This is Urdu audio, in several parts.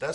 10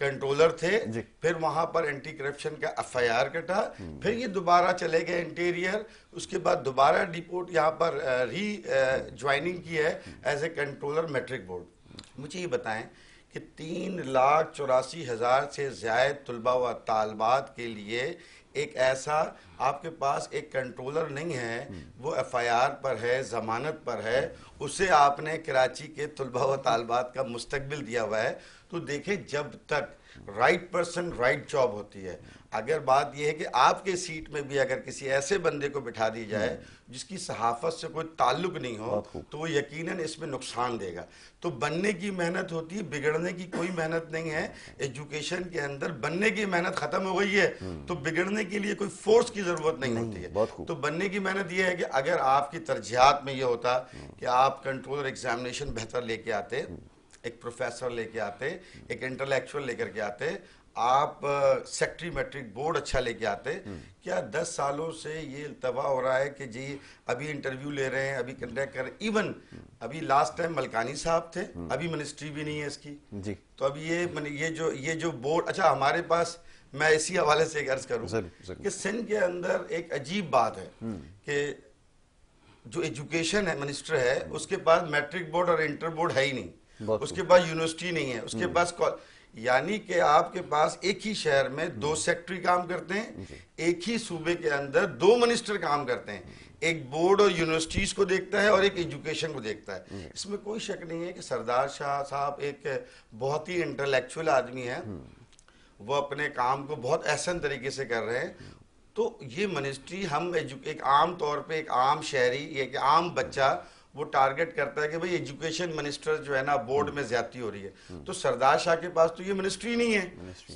کنٹرولر تھے، جی. پھر وہاں پر اینٹی کرپشن کا FIR کٹا، پھر یہ دوبارہ چلے گئے انٹیریئر، اس کے بعد دوبارہ ڈیپورٹ یہاں پر ری جوائننگ کی ہے as a controller matric board. مجھے یہ بتائیں کہ 3,84,000 سے زائد طلباء و طالبات کے لیے ایک ایسا آپ کے پاس ایک کنٹرولر نہیں ہے، وہ FIR پر ہے، ضمانت پر ہے، اسے آپ نے کراچی کے طلباء و طالبات کا مستقبل دیا ہوا ہے. تو دیکھیں جب تک رائٹ پرسن رائٹ جاب ہوتی ہے، اگر بات یہ ہے کہ آپ کے سیٹ میں بھی اگر کسی ایسے بندے کو بٹھا دی جائے جس کی صحافت سے کوئی تعلق نہیں ہو تو وہ یقیناً اس میں نقصان دے گا. تو بننے کی محنت ہوتی ہے، بگڑنے کی کوئی محنت نہیں ہے. ایجوکیشن کے اندر بننے کی محنت ختم ہو گئی ہے تو بگڑنے کے لیے کوئی فورس کی ضرورت نہیں ہوتی ہے. تو بننے کی محنت یہ ہے کہ اگر آپ کی ترجیحات میں یہ ہوتا کہ آپ کنٹرولر ایگزامینیشن بہتر لے کے آتے، ایک پروفیسر لے کے آتے، ایک انٹلیکچوئل لے کر کے آتے، آپ سیکٹری میٹرک بورڈ اچھا لے کے آتے. کیا 10 سالوں سے یہ التوا ہو رہا ہے کہ جی ابھی انٹرویو لے رہے ہیں، ابھی کنڈکٹ کر رہے ہیں. ایون ابھی لاسٹ ٹائم ملکانی صاحب تھے، ابھی منسٹری بھی نہیں ہے اس کی. تو ابھی یہ جو بورڈ، اچھا ہمارے پاس، میں اسی حوالے سے ایک عرض کروں کہ سندھ کے اندر ایک عجیب بات ہے کہ جو ایجوکیشن ہے منسٹر ہے، اس کے پاس میٹرک بورڈ اور انٹر بورڈ ہے ہی نہیں، اس کے پاس یونیورسٹی نہیں ہے، اس کے پاس یعنی کہ آپ کے پاس ایک ہی شہر میں 2 سیکٹری کام کرتے ہیں، ایک ہی صوبے کے اندر 2 منسٹر کام کرتے ہیں. ایک بورڈ اور یونیورسٹیز کو دیکھتا ہے اور ایک ایجوکیشن کو دیکھتا ہے. اس میں کوئی شک نہیں ہے کہ سردار شاہ صاحب ایک بہت ہی انٹلیکچوئل آدمی ہے، وہ اپنے کام کو بہت احسن طریقے سے کر رہے ہیں. تو یہ منسٹری ہم ایک عام طور پہ ایک عام شہری، ایک عام بچہ وہ ٹارگٹ کرتا ہے کہ بھئی ایجوکیشن منسٹر جو ہے نا بورڈ میں زیادتی ہو رہی ہے. تو سردار شاہ کے پاس تو یہ منسٹری نہیں ہے.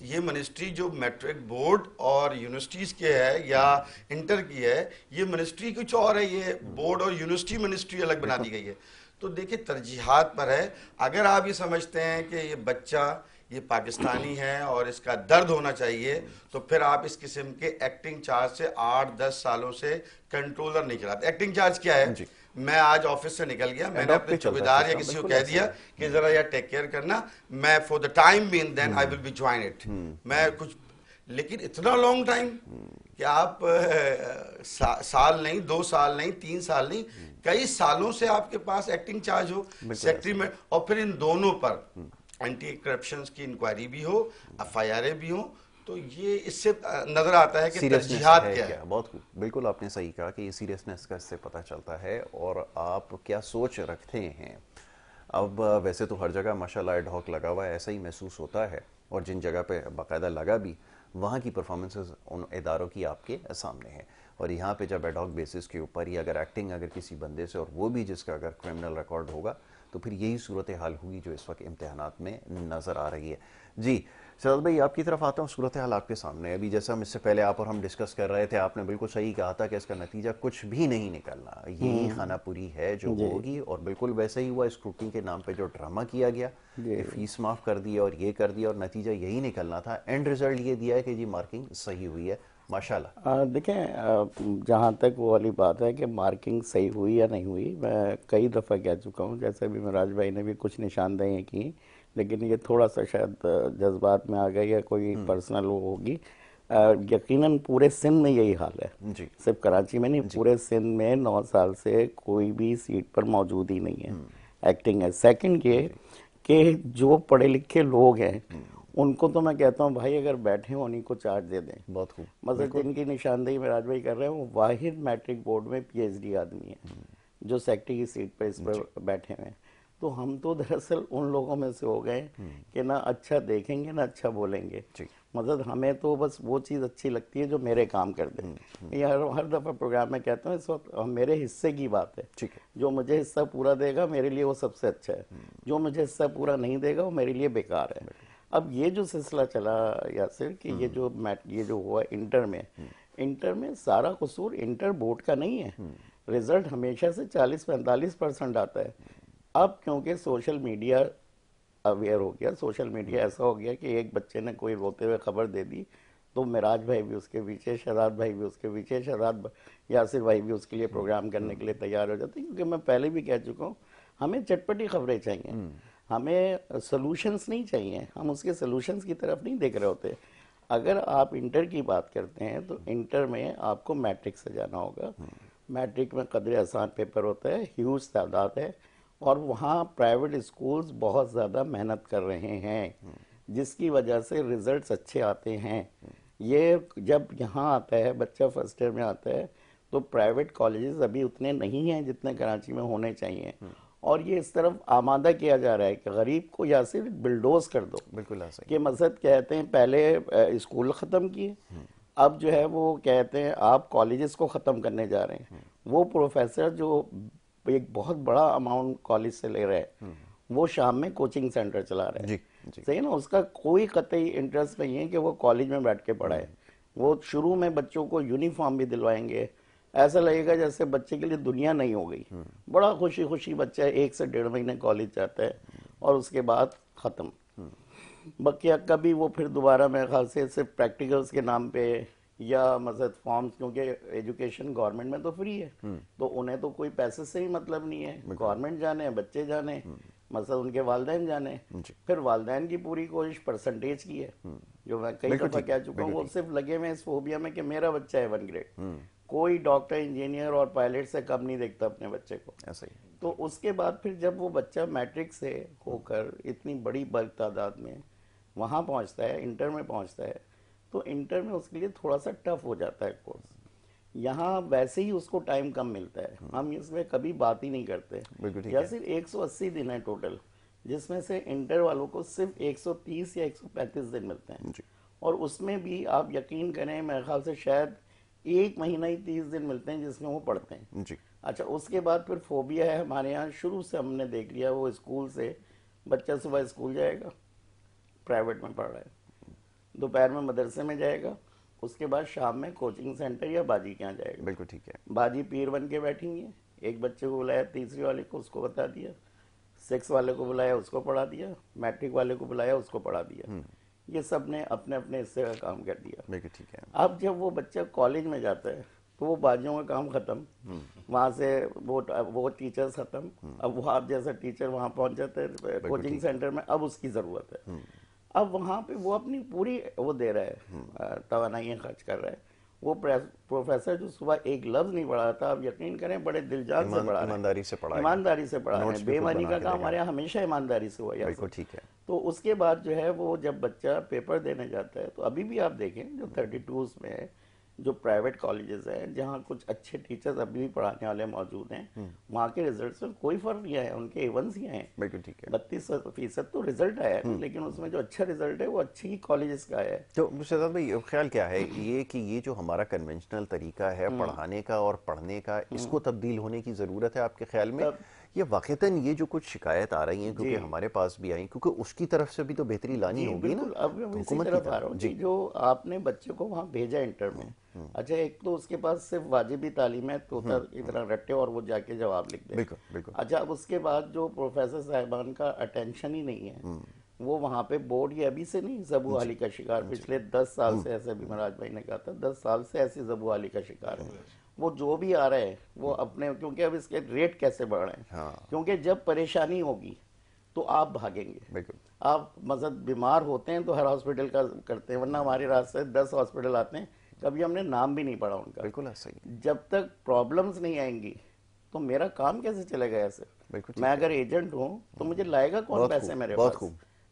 یہ منسٹری جو میٹرک بورڈ اور یونیورسٹیز کے ہے یا انٹر کی ہے، یہ منسٹری کچھ اور ہے، یہ بورڈ اور یونیورسٹی منسٹری الگ بنا دی گئی ہے. تو دیکھیں ترجیحات پر ہے. اگر آپ یہ سمجھتے ہیں کہ یہ بچہ یہ پاکستانی ہے اور اس کا درد ہونا چاہیے، تو پھر آپ اس قسم کے ایکٹنگ چارج سے 8-10 سالوں سے کنٹرولر نہیں چلاتے. ایکٹنگ چارج کیا ہے؟ میں آج آفس سے نکل گیا، میں نے اپنے چوکیدار یا کسی کو کہہ دیا کہ ذرا یار ٹیک کیئر کرنا، میں for the time being then I will be join it. میں کچھ، لیکن اتنا لانگ ٹائم کہ آپ سال نہیں، 2 سال نہیں، 3 سال نہیں، کئی سالوں سے آپ کے پاس ایکٹنگ چارج ہو سیکٹری میں، اور پھر ان دونوں پر اینٹی کرپشن کی انکوائری بھی ہو، FIR بھی ہوں. تو یہ اس سے نظر آتا ہے کہ ترجیحات کیا ہے. بہت خوب، بالکل آپ نے صحیح کہا کہ یہ سیریسنس کا اس سے پتہ چلتا ہے اور آپ کیا سوچ رکھتے ہیں. اب ویسے تو ہر جگہ ماشاءاللہ ایڈ ہاک لگا ہوا ہے، ایسا ہی محسوس ہوتا ہے، اور جن جگہ پہ باقاعدہ لگا بھی، وہاں کی پرفارمنسز ان اداروں کی آپ کے سامنے ہیں. اور یہاں پہ جب ایڈ ہاک بیسس کے اوپر ہی اگر ایکٹنگ اگر کسی بندے سے، اور وہ بھی جس کا اگر کرمنل ریکارڈ ہوگا، تو پھر یہی صورتحال ہوگی جو اس وقت امتحانات میں نظر آ رہی ہے. جی شہزاد بھائی، آپ کی طرف آتا ہوں. صورتحال آپ کے سامنے ہے. ابھی جیسا ہم اس سے پہلے آپ اور ہم ڈسکس کر رہے تھے، آپ نے بالکل صحیح کہا تھا کہ اس کا نتیجہ کچھ بھی نہیں نکلنا، یہی خانہ پوری ہے جو ہوگی. اور بالکل ویسا ہی ہوا، اسکروٹنی کے نام پہ جو ڈرامہ کیا گیا کہ فیس معاف کر دی اور یہ کر دیا، اور نتیجہ یہی نکلنا تھا. اینڈ رزلٹ یہ دیا ہے کہ جی مارکنگ صحیح ہوئی ہے ماشاءاللہ. دیکھیں، جہاں تک وہ والی بات ہے کہ مارکنگ صحیح ہوئی یا نہیں ہوئی، میں کئی دفعہ کہہ چکا ہوں، جیسے بھی معراج بھائی نے بھی کچھ نشاندہیاں کی، لیکن یہ تھوڑا سا شاید جذبات میں آ گئی یا کوئی پرسنل وہ ہوگی. یقیناً پورے سندھ میں یہی حال ہے، صرف کراچی میں نہیں، پورے سندھ میں 9 سال سے کوئی بھی سیٹ پر موجود ہی نہیں ہے، ایکٹنگ ہے. سیکنڈ یہ کہ جو پڑھے لکھے لوگ ہیں ان کو تو میں کہتا ہوں بھائی اگر بیٹھے ہوں انہیں کو چارج دے دیں. بہت خوب. مثلا جن کی نشاندہی معراج بھائی کر رہے ہیں وہ واحد میٹرک بورڈ میں PhD آدمی ہے جو سیکٹری کی سیٹ پہ اس پر بیٹھے ہوئے ہیں. تو ہم تو دراصل ان لوگوں میں سے ہو گئے کہ نہ اچھا دیکھیں گے نہ اچھا بولیں گے. مطلب ہمیں تو بس وہ چیز اچھی لگتی ہے جو میرے کام کر دیں. ہر دفعہ پروگرام میں کہتا ہوں اس وقت میرے حصے کی بات ہے، جو مجھے حصہ پورا دے گا میرے لیے وہ سب سے اچھا ہے، جو مجھے حصہ پورا نہیں دے گا وہ میرے لیے بیکار ہے. اب یہ جو سلسلہ چلا یاسر کہ یہ جو ہوا انٹر میں سارا قصور انٹر بورڈ کا نہیں ہے. رزلٹ ہمیشہ سے 40-45% آتا ہے. اب کیونکہ سوشل میڈیا اویئر ہو گیا، سوشل میڈیا ایسا ہو گیا کہ ایک بچے نے کوئی روتے ہوئے خبر دے دی تو معراج بھائی بھی اس کے پیچھے، شہزاد بھائی بھی اس کے پیچھے، یاسر بھائی بھی اس کے لیے پروگرام کرنے کے لیے تیار ہو جاتے ہیں. کیونکہ میں پہلے بھی کہہ چکا ہوں ہمیں چٹپٹی خبریں چاہیے. ہمیں سلوشنز نہیں چاہیے, ہم اس کے سلوشنز کی طرف نہیں دیکھ رہے ہوتے. اگر آپ انٹر کی بات کرتے ہیں تو انٹر میں آپ کو میٹرک سے جانا ہوگا. میٹرک میں قدر آسان پیپر ہوتا ہے, ہیوج تعداد ہے, اور وہاں پرائیویٹ اسکولز بہت زیادہ محنت کر رہے ہیں, جس کی وجہ سے ریزلٹس اچھے آتے ہیں. یہ جب یہاں آتا ہے بچہ فرسٹ ایئر میں آتا ہے تو پرائیویٹ کالجز ابھی اتنے نہیں ہیں جتنے کراچی میں ہونے چاہیے, اور یہ اس طرف آمادہ کیا جا رہا ہے کہ غریب کو یا صرف بلڈوز کر دو. بالکل ایسا ہی. کہ مقصد کہتے ہیں پہلے اسکول ختم کیے, اب جو ہے وہ کہتے ہیں آپ کالجز کو ختم کرنے جا رہے ہیں. وہ پروفیسر جو ایک بہت بڑا اماؤنٹ کالج سے لے رہے ہیں, وہ شام میں کوچنگ سینٹر چلا رہے ہیں. جی جی. صحیح نا, اس کا کوئی قطعی انٹرسٹ نہیں ہے کہ وہ کالج میں بیٹھ کے پڑھائے. وہ شروع میں بچوں کو یونیفارم بھی دلوائیں گے, ایسا لگے گا جیسے بچے کے لیے دنیا نہیں ہو گئی. بڑا خوشی خوشی بچہ 1 سے 1.5 مہینے کالج جاتا ہے اور اس کے بعد ختم. بقیہ کبھی وہ پھر دوبارہ میرے خیال سے صرف پریکٹیکلز کے نام پہ یا مزید فارمز, کیونکہ ایجوکیشن گورنمنٹ میں تو فری ہے تو انہیں تو کوئی پیسے سے ہی مطلب نہیں ہے. گورنمنٹ جانے, بچے جانے, مثلا ان کے والدین جانے. پھر والدین کی پوری کوشش پرسنٹیج کی ہے, جو میں کئی دفعہ کہہ چکا ہوں. وہ صرف لگے ہوئے اس فوبیا میں کہ میرا بچہ ہے 1 گریڈ. کوئی ڈاکٹر, انجینئر اور پائلٹ سے کم نہیں دیکھتا اپنے بچے کو. ایسا ہی. تو اس کے بعد پھر جب وہ بچہ میٹرک سے ہو کر اتنی بڑی بلک تعداد میں وہاں پہنچتا ہے, انٹر میں پہنچتا ہے, تو انٹر میں اس کے لیے تھوڑا سا ٹف ہو جاتا ہے کورس. یہاں ویسے ہی اس کو ٹائم کم ملتا ہے, ہم اس میں کبھی بات ہی نہیں کرتے. یا صرف 180 دن ہے ٹوٹل, جس میں سے انٹر والوں کو صرف 130 یا 135 دن ملتے ہیں. اور اس میں بھی آپ یقین کریں میرے خیال سے شاید 1 مہینہ ہی 30 دن ملتے ہیں جس میں وہ پڑھتے ہیں. اچھا, اس کے بعد پھر فوبیا ہے ہمارے یہاں, شروع سے ہم نے دیکھ لیا. وہ اسکول سے بچہ صبح اسکول جائے گا, پرائیویٹ میں پڑھ رہا ہے, دوپہر میں مدرسے میں جائے گا, اس کے بعد شام میں کوچنگ سینٹر یا باجی کے یہاں جائے گا. بالکل ٹھیک ہے. باجی پیر بن کے بیٹھی ہوئی ہیں, ایک بچے کو بلایا, تیسری والے کو, اس کو بتا دیا, 6 والے کو بلایا, اس کو پڑھا دیا, میٹرک والے کو بلایا, اس کو پڑھا دیا. یہ سب نے اپنے اپنے حصے کا کام کر دیا. بالکل ٹھیک ہے. اب جب وہ بچہ کالج میں جاتا ہے تو وہ باجیوں کا کام ختم, وہاں سے وہ ٹیچرز ختم. اب وہ آپ جیسا ٹیچر وہاں پہنچ جاتا ہے کوچنگ سینٹر میں, اب اس کی ضرورت ہے. اب وہاں پہ وہ اپنی پوری وہ دے رہا ہے, توانائیاں خرچ کر رہا ہے. وہ پروفیسر جو صبح ایک لفظ نہیں پڑھا تھا, آپ یقین کریں بڑے دل جان سے پڑھا رہے ہیں, ایمانداری سے پڑھا رہے ہیں. بے ایمانی کا کام ہمارے یہاں ہمیشہ ایمانداری سے ہوا. بالکل ٹھیک ہے. تو اس کے بعد جو ہے وہ جب بچہ پیپر دینے جاتا ہے, تو ابھی بھی آپ دیکھیں جو 32s میں جو پرائیویٹ کالجز ہیں جہاں کچھ اچھے ٹیچرز ابھی بھی پڑھانے والے موجود ہیں, وہاں کے ریزلٹس میں کوئی فرق نہیں آیا, ان کے A1s ہی ہیں. بالکل ٹھیک ہے. 32% تو رزلٹ آیا ہے, لیکن اس میں جو اچھا رزلٹ ہے وہ اچھی کالجز کا ہے. تو شہزاد بھائی خیال کیا ہے یہ کہ یہ جو ہمارا کنونشنل طریقہ ہے پڑھانے کا اور پڑھنے کا, اس کو تبدیل ہونے کی ضرورت ہے آپ کے خیال میں؟ یہ واقعتاً یہ جو کچھ شکایت آ رہی ہیں کیونکہ ہمارے پاس بھی آئیں, کیونکہ اس کی طرف سے بھی تو بہتری لانی ہوگی نا. اب میں اسی طرف آ رہا ہوں. جو آپ نے بچے کو وہاں بھیجا انٹر میں, اچھا ایک تو اس کے پاس صرف واجبی تعلیم ہے, طوطا کی طرح رٹے اور وہ جا کے جواب لکھ دے. بالکل. اچھا, اب اس کے بعد جو پروفیسر صاحبان کا اٹینشن ہی نہیں ہے, وہ وہاں پہ بورڈ یہ ابھی سے نہیں زبو حالی کا شکار, پچھلے 10 سال سے, ایسے بھی مراج بھائی نے کہا تھا 10 سال سے ایسی زبو حالی کا شکار ہے. وہ جو بھی آ رہا ہے وہ اپنے, کیونکہ اب اس کے ریٹ کیسے بڑھ رہے ہیں, کیونکہ جب پریشانی ہوگی تو آپ بھاگیں گے. آپ مطلب بیمار ہوتے ہیں تو ہر ہاسپٹل کا کرتے ہیں, ورنہ ہمارے راستے 10 ہاسپٹل آتے ہیں, کبھی ہم نے نام بھی نہیں پڑھا ان کا. بالکل صحیح. جب تک پرابلمز نہیں آئیں گی تو میرا کام کیسے چلے گا ایسے؟ میں اگر ایجنٹ ہوں تو مجھے لائے گا کون پیسے میرے پاس؟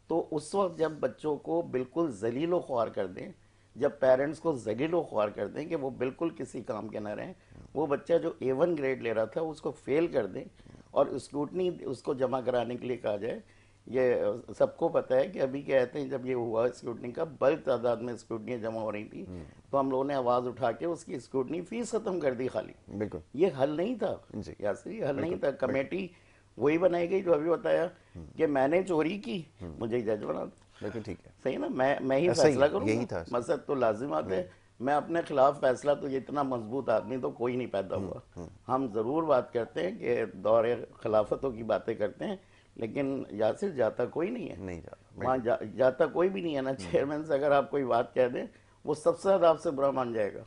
تو اس وقت جب بچوں کو بالکل ذلیل و خوار کر دیں, جب پیرنٹس کو ذلیل و خوار کر دیں کہ وہ بالکل کسی کام کے نہ رہیں, وہ بچہ جو A1 گریڈ لے رہا تھا اس کو فیل کر دیں, اور اسکروٹنی اس کو جمع کرانے کے لیے کہا جائے. یہ سب کو پتہ ہے کہ ابھی کہتے ہیں جب یہ ہوا اسکروٹنی کا, بلک تعداد میں اسکروٹنیاں جمع ہو رہی تھی, تو ہم لوگوں نے آواز اٹھا کے اس کی اسکروٹنی فیس ختم کر دی خالی. بالکل. یہ حل نہیں تھا یاسر, یہ حل نہیں تھا. کمیٹی وہی بنائی گئی جو ابھی بتایا کہ میں نے چوری کی, مجھے جج بنا دو. بالکل ٹھیک ہے. صحیح نا, میں ہی فیصلہ کروں گا. مقصد تو لازمات ہے, میں اپنے خلاف فیصلہ, تو یہ اتنا مضبوط آدمی تو کوئی نہیں پیدا ہوا. ہم ضرور بات کرتے ہیں کہ دور خلافتوں کی باتیں کرتے ہیں, لیکن یاسر جاتا کوئی نہیں ہے, نہیں جاتا وہاں جاتا کوئی بھی نہیں ہے نا. چیئرمین سے اگر آپ کوئی بات کہہ دیں وہ سب سے زیادہ آپ سے برا مان جائے گا,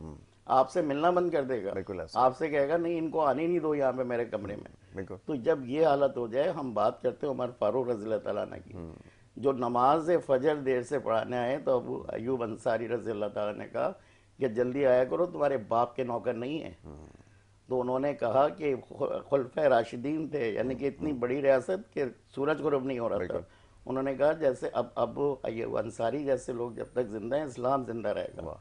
آپ سے ملنا بند کر دے گا, بالکل ایسا. آپ سے کہے گا نہیں ان کو آنے نہیں دو یہاں پہ میرے کمرے میں. بالکل. تو جب یہ حالت ہو جائے, ہم بات کرتے ہیں عمر فاروق رضی اللہ تعالیٰ عنہ کی, جو نماز فجر دیر سے پڑھانے آئے تو ابو ایوب انصاری رضی اللہ تعالیٰ نے کہا کہ جلدی آیا کرو, تمہارے باپ کے نوکر نہیں ہیں. تو انہوں نے کہا کہ خلفۂ راشدین تھے, یعنی کہ اتنی بڑی ریاست کہ سورج غروب نہیں ہو رہا تھا. انہوں نے کہا جیسے اب ایوب انصاری جیسے لوگ جب تک زندہ ہیں اسلام زندہ رہے گا.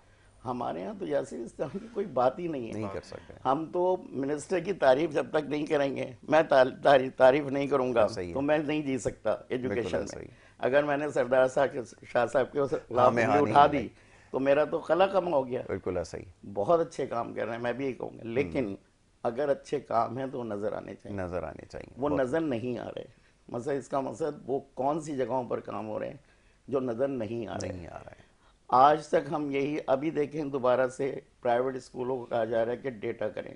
ہمارے ہاں تو جیسے اس طرح کی کوئی بات ہی نہیں ہے, نہیں کر سکتے. ہم تو منسٹر کی تعریف جب تک نہیں کریں گے, میں تعریف نہیں کروں گا تو میں نہیں جی سکتا ایجوکیشن میں. اگر میں نے سردار شاہ صاحب کے خلاف اٹھا دی تو میرا تو خلا کم ہو گیا. بالکل ایسا ہی. بہت اچھے کام کر رہے ہیں, میں بھی یہی کہوں گا, لیکن اگر اچھے کام ہیں تو نظر آنے چاہیے. نظر آنے چاہیے. وہ نظر نہیں آ رہے. مثلا اس کا مقصد وہ کون سی جگہوں پر کام ہو رہے ہیں جو نظر نہیں آ رہے. آج تک ہم یہی, ابھی دیکھیں دوبارہ سے پرائیویٹ اسکولوں کو کہا جا رہا ہے کہ ڈیٹا کریں.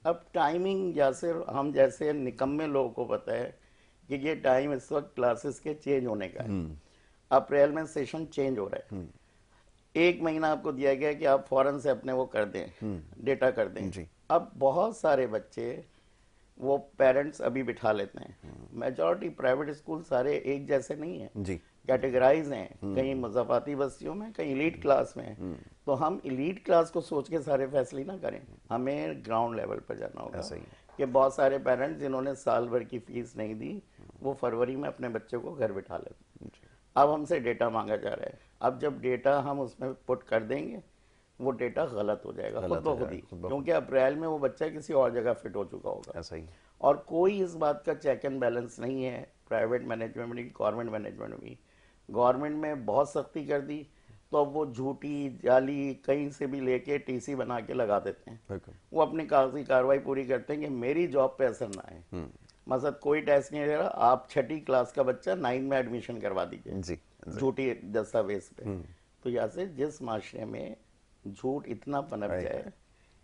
اب ٹائمنگ جیسے ہم جیسے نکمے لوگوں کو پتہ ہے کہ یہ ٹائم اس وقت کلاسز کے چینج ہونے کا ہے. اپریل میں سیشن چینج ہو رہا ہے. 1 مہینہ آپ کو دیا گیا کہ آپ فوراً سے اپنے وہ کر دیں, ڈیٹا کر دیں. اب بہت سارے بچے وہ پیرنٹس ابھی بٹھا لیتے ہیں. میجورٹی پرائیویٹ اسکول سارے ایک جیسے نہیں ہیں, کیٹیگرائز ہیں, کہیں مضافاتی بستیوں میں, کہیں ایلیٹ کلاس میں. تو ہم ایلیٹ کلاس کو سوچ کے سارے فیصلے نہ کریں, ہمیں گراؤنڈ لیول پر جانا ہوگا. کہ بہت سارے پیرنٹس جنہوں نے سال بھر کی فیس نہیں دی وہ فروری میں اپنے بچے کو گھر بٹھا لیتے. اب ہم سے ڈیٹا مانگا جا رہا ہے. اب جب ڈیٹا ہم اس میں پٹ کر دیں گے وہ ڈیٹا غلط ہو جائے گا خود بخود ہی, کیونکہ اپریل میں وہ بچہ کسی اور جگہ فٹ ہو چکا ہوگا. اور کوئی اس بات کا چیک اینڈ بیلنس نہیں ہے پرائیویٹ مینجمنٹ میں, گورنمنٹ مینجمنٹ میں. گورنمنٹ میں بہت سختی کر دی تو اب وہ جھوٹی جعلی کہیں سے بھی لے کے ٹی سی بنا کے لگا دیتے ہیں. وہ اپنی کاغذی کارروائی پوری کرتے ہیں کہ میری جاب پہ اثر نہ آئے. مثلا کوئی ٹیسٹ نہیں دے رہا, آپ 6ٹھی کلاس کا بچہ 9 میں ایڈمیشن کروا دیجیے جھوٹی دستاویز پہ. تو یہاں سے جس معاشرے میں جھوٹ اتنا پنپ جائے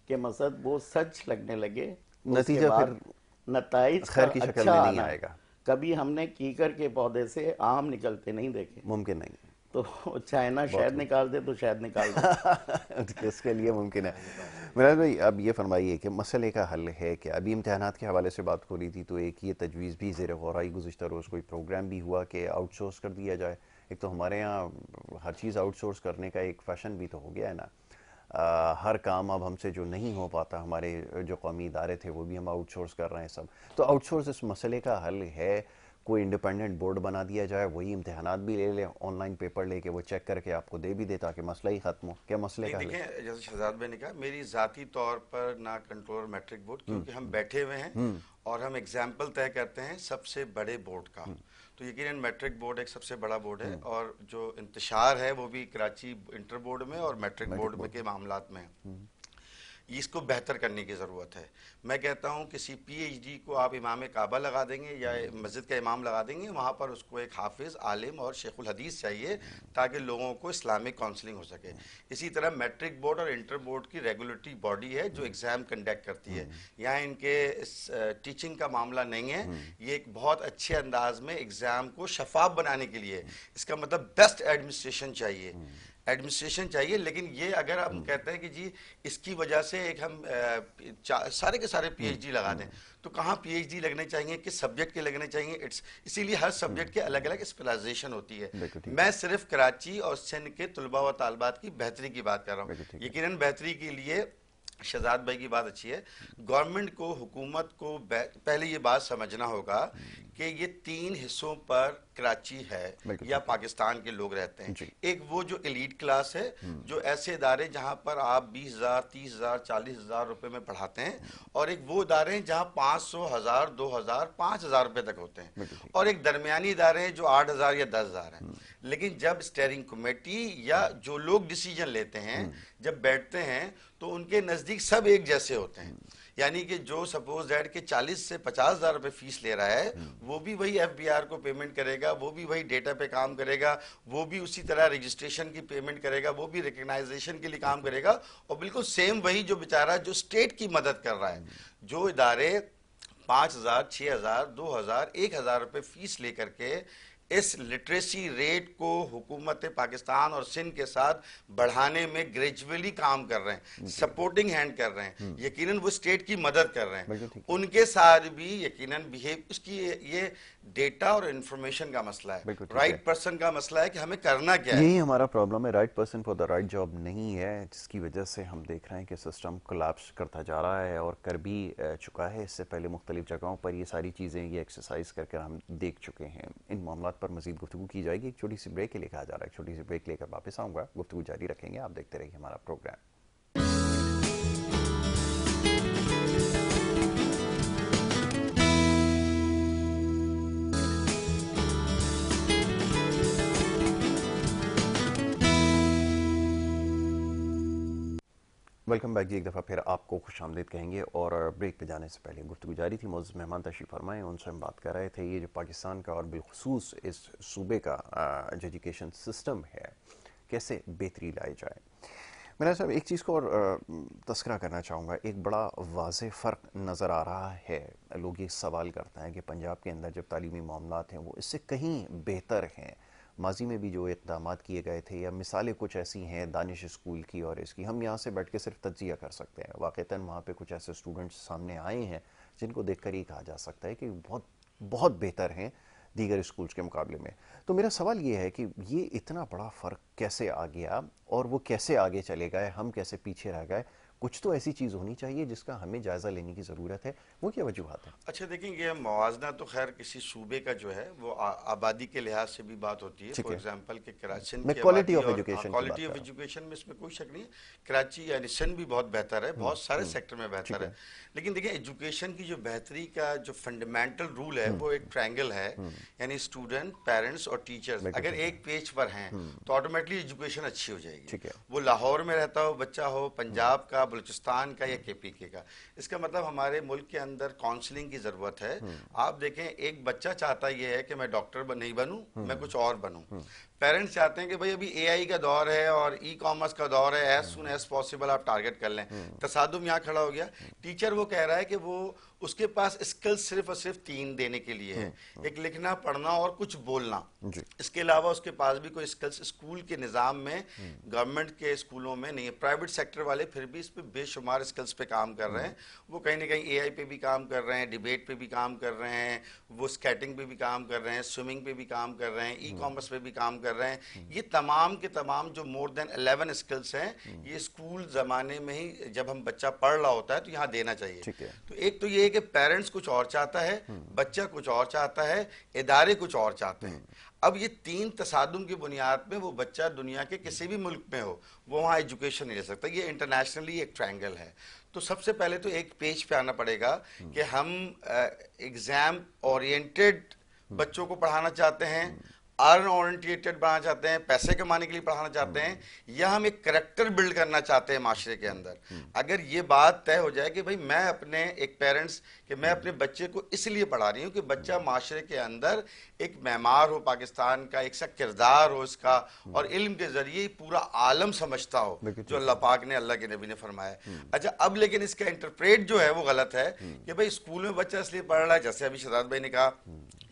کہ مثلا وہ سچ لگنے لگے, نتیجہ پھر نتائج خیر کی شکل میں نہیں آئے گا. کبھی ہم نے کیکر کے پودے سے آم نکلتے نہیں دیکھے, ممکن نہیں. تو چائنا شہد نکال دے تو شہد نکال دے. اس کے لیے ممکن ہے. مراد بھائی اب یہ فرمائیے کہ مسئلے کا حل ہے کہ ابھی امتحانات کے حوالے سے بات ہو رہی تھی, تو ایک یہ تجویز بھی زیر غور آئی, گزشتہ روز کوئی پروگرام بھی ہوا کہ آؤٹ سورس کر دیا جائے. ایک تو ہمارے ہاں ہر چیز آؤٹ سورس کرنے کا ایک فیشن بھی تو ہو گیا ہے نا. ہر کام اب ہم سے جو نہیں ہو پاتا, ہمارے جو قومی ادارے تھے وہ بھی ہم آؤٹ سورس کر رہے ہیں سب. تو آؤٹ سورس اس مسئلے کا حل ہے, کوئی انڈیپینڈنٹ بورڈ بنا دیا جائے, وہی امتحانات بھی لے لے, آن لائن پیپر لے کے وہ چیک کر کے آپ کو دے بھی دے تاکہ مسئلہ ہی ختم ہو. کیا مسئلے کا حل ہے؟ دیکھیں جیسے شہزاد بھائی نے کہا, میری ذاتی طور پر نہ کنٹرولر میٹرک بورڈ, کیونکہ ہم بیٹھے ہوئے ہیں اور ہم ایگزامپل طے کرتے ہیں سب سے بڑے بورڈ کا. تو یقیناً میٹرک بورڈ ایک سب سے بڑا بورڈ ہے, اور جو انتشار ہے وہ بھی کراچی انٹر بورڈ میں اور میٹرک بورڈ کے معاملات میں ہے. اس کو بہتر کرنے کی ضرورت ہے. میں کہتا ہوں کسی پی ایچ ڈی کو آپ امام کعبہ لگا دیں گے یا مسجد کا امام لگا دیں گے, وہاں پر اس کو ایک حافظ, عالم اور شیخ الحدیث چاہیے تاکہ لوگوں کو اسلامک کاؤنسلنگ ہو سکے. اسی طرح میٹرک بورڈ اور انٹر بورڈ کی ریگولیٹری باڈی ہے جو ایگزام کنڈکٹ کرتی ہے. یہاں ان کے ٹیچنگ کا معاملہ نہیں ہے, یہ ایک بہت اچھے انداز میں ایگزام کو شفاف بنانے کے لیے, اس کا مطلب بیسٹ ایڈمنسٹریشن چاہیے. لیکن یہ اگر ہم کہتے ہیں کہ جی اس کی وجہ سے ایک ہم سارے کے سارے پی ایچ ڈی لگا دیں, تو کہاں پی ایچ ڈی لگنے چاہیے, کس سبجیکٹ کے لگنے چاہیے. اسی لیے ہر سبجیکٹ کے الگ الگ اسپیشلائزیشن ہوتی ہے. میں صرف کراچی اور سندھ کے طلباء و طالبات کی بہتری کی بات کر رہا ہوں. یقیناً بہتری کے لیے شہزاد بھائی کی بات اچھی ہے. گورنمنٹ کو, حکومت کو پہلے یہ بات سمجھنا ہوگا کہ یہ 3 حصوں پر کراچی ہے یا پاکستان کے لوگ رہتے ہیں. ایک وہ جو ایلیٹ کلاس ہے, جو ایسے ادارے جہاں پر آپ 20,000 30,000 40,000 روپے میں پڑھاتے ہیں, اور ایک وہ ادارے ہیں جہاں 500 1000 2000 5000 روپے تک ہوتے ہیں, اور ایک درمیانی ادارے ہیں جو 8,000 یا 10,000 ہیں. لیکن جب اسٹیئرنگ کمیٹی یا جو لوگ ڈیسیجن لیتے ہیں جب بیٹھتے ہیں تو ان کے نزدیک سب ایک جیسے ہوتے ہیں. یعنی کہ جو سپوز دیٹ کہ 40 سے 50,000 روپے فیس لے رہا ہے, وہ بھی وہی ایف بی آر کو پیمنٹ کرے گا, وہ بھی وہی ڈیٹا پہ کام کرے گا, وہ بھی اسی طرح رجسٹریشن کی پیمنٹ کرے گا, وہ بھی ریکگنائزیشن کے لیے کام کرے گا, اور بالکل سیم وہی جو بیچارہ جو اسٹیٹ کی مدد کر رہا ہے. جو ادارے 5,000 6,000 2,000 1,000 روپے فیس لے کر کے اس لٹریسی ریٹ کو حکومت پاکستان اور سندھ کے ساتھ بڑھانے میں گریجولی کام کر رہے ہیں, سپورٹنگ ہینڈ کر رہے ہیں, یقیناً وہ اسٹیٹ کی مدد کر رہے ہیں, ان کے ساتھ بھی یقیناً بیہیو, اس کی یہ ڈیٹا اور انفارمیشن کا مسئلہ ہے, رائٹ پرسن کا مسئلہ ہے کہ ہمیں کرنا کیا ہے. یہی ہمارا پرابلم ہے, right person for the right job نہیں ہے, جس کی وجہ سے ہم دیکھ رہے ہیں کہ سسٹم کولیپس کرتا جا رہا ہے اور کر بھی چکا ہے. اس سے پہلے مختلف جگہوں پر یہ ساری چیزیں یہ ایکسرسائز کر کر ہم دیکھ چکے ہیں. ان معاملات پر مزید گفتگو کی جائے گی. ایک چھوٹی سی بریک کے لیے کہا جا رہا ہے, ایک چھوٹی سی بریک لے کر واپس آؤں گا, گفتگو جاری رکھیں گے. آپ دیکھتے رہیے ہمارا پروگرام. ویلکم بیک جی, ایک دفعہ پھر آپ کو خوش آمدید کہیں گے. اور بریک پہ جانے سے پہلے گفتگو جاری تھی, معزز مہمان تشریف فرمائے, ان سے ہم بات کر رہے تھے یہ جو پاکستان کا اور بالخصوص اس صوبے کا جو ایجوکیشن سسٹم ہے کیسے بہتری لائی جائے. میرا صاحب ایک چیز کو اور تذکرہ کرنا چاہوں گا, ایک بڑا واضح فرق نظر آ رہا ہے. لوگ یہ سوال کرتے ہیں کہ پنجاب کے اندر جب تعلیمی معاملات ہیں وہ اس سے کہیں بہتر ہیں. ماضی میں بھی جو اقدامات کیے گئے تھے یا مثالیں کچھ ایسی ہیں دانش اسکول کی اور اس کی, ہم یہاں سے بیٹھ کے صرف تجزیہ کر سکتے ہیں. واقعتاً وہاں پہ کچھ ایسے اسٹوڈنٹس سامنے آئے ہیں جن کو دیکھ کر یہ کہا جا سکتا ہے کہ بہت بہتر ہیں دیگر اسکولز کے مقابلے میں. تو میرا سوال یہ ہے کہ یہ اتنا بڑا فرق کیسے آ گیا اور وہ کیسے آگے چلے گئے, ہم کیسے پیچھے رہ گئے؟ کچھ تو ایسی چیز ہونی چاہیے جس کا ہمیں جائزہ لینے کی ضرورت ہے, وہ کیا وجوہات ہیں؟ اچھا دیکھیں, یہ موازنہ تو خیر کسی صوبے کا جو ہے وہ آبادی کے لحاظ سے بھی بات ہوتی ہے. فار ایگزامپل کہ کراچی کی کوالٹی آف آبادی ایجوکیشن, اور کوالٹی آف ایجوکیشن میں اس میں کوئی شک نہیں ہے. کراچی یعنی سندھ بھی بہت بہتر ہے, بہت سارے سیکٹر میں بہتر ہے. لیکن دیکھیں ایجوکیشن کی جو بہتری کا جو فنڈامنٹل رول ہے وہ ایک ٹرائنگل ہے, یعنی اسٹوڈنٹ, پیرنٹس اور ٹیچرز اگر ایک پیج پر ہیں تو آٹومیٹلی ایجوکیشن اچھی ہو جائے گی. وہ لاہور میں رہتا ہو بچہ ہو, پنجاب کا, بلوچستان کا یا کے پی کے کا. اس کا مطلب ہمارے ملک کے اندر کاؤنسلنگ کی ضرورت ہے. آپ دیکھیں ایک بچہ چاہتا یہ ہے کہ میں ڈاکٹر نہیں بنوں, میں کچھ اور بنوں. پیرنٹس چاہتے ہیں کہ بھئی ابھی اے آئی کا دور ہے اور ای کامرس کا دور ہے, ایز سون ایز پاسبل آپ ٹارگٹ کر لیں. تصادم یہاں کھڑا ہو گیا. ٹیچر وہ کہہ رہا ہے کہ وہ اس کے پاس اسکل صرف اور صرف 3 دینے کے لیے ہے, ایک لکھنا, پڑھنا اور کچھ بولنا. اس کے علاوہ اس کے پاس بھی کوئی اسکلس اسکول کے نظام میں, گورنمنٹ کے اسکولوں میں نہیں ہے. پرائیویٹ سیکٹر والے پھر بھی اس پہ بے شمار اسکلس پہ کام کر رہے ہیں. وہ کہیں نہ کہیں اے آئی پہ بھی کام کر رہے ہیں, ڈیبیٹ پہ بھی کام کر رہے ہیں, وہ اسکیٹنگ پہ بھی کام کر رہے ہیں, سوئمنگ پہ بھی کام کر رہے ہیں, ای کامرس پہ بھی کام کر رہے ہیں. یہ تمام کے تمام جو مور دین 11 اسکلس ہیں, یہ اسکول زمانے میں ہی جب ہم بچہ پڑھ رہا ہوتا ہے تو یہاں دینا چاہیے. تو ایک تو یہ ہے کہ پیرنٹس کچھ اور چاہتا ہے, بچہ کچھ اور چاہتا ہے, ادارے کچھ اور چاہتے ہیں. اب یہ 3 تصادم کی بنیاد میں وہ بچہ دنیا کے کسی بھی ملک میں ہو وہ وہاں ایجوکیشن نہیں لے سکتا. یہ انٹرنیشنلی ایک ٹرائنگل ہے. تو سب سے پہلے تو ایک پیج پہ آنا پڑے گا کہ ہم ایگزام اورینٹڈ بچوں کو پڑھانا چاہتے ہیں, ارن اورینٹیڈ پڑھانا چاہتے ہیں, پیسے کمانے کے لیے پڑھانا چاہتے ہیں, یا ہم ایک کریکٹر بلڈ کرنا چاہتے ہیں معاشرے کے اندر. اگر یہ بات طے ہو جائے کہ بھئی میں اپنے ایک پیرنٹس کہ میں اپنے بچے کو اس لیے پڑھا رہی ہوں کہ بچہ معاشرے کے اندر ایک معمار ہو, پاکستان کا ایک سا کردار ہو اس کا, اور علم کے ذریعے پورا عالم سمجھتا ہو جو اللہ پاک نے, اللہ کے نبی نے فرمایا. اچھا اب لیکن اس کا انٹرپریٹ جو ہے وہ غلط ہے کہ بھئی اسکول میں بچہ اس لیے پڑھ رہا ہے, جیسے ابھی شہزاد بھائی نے کہا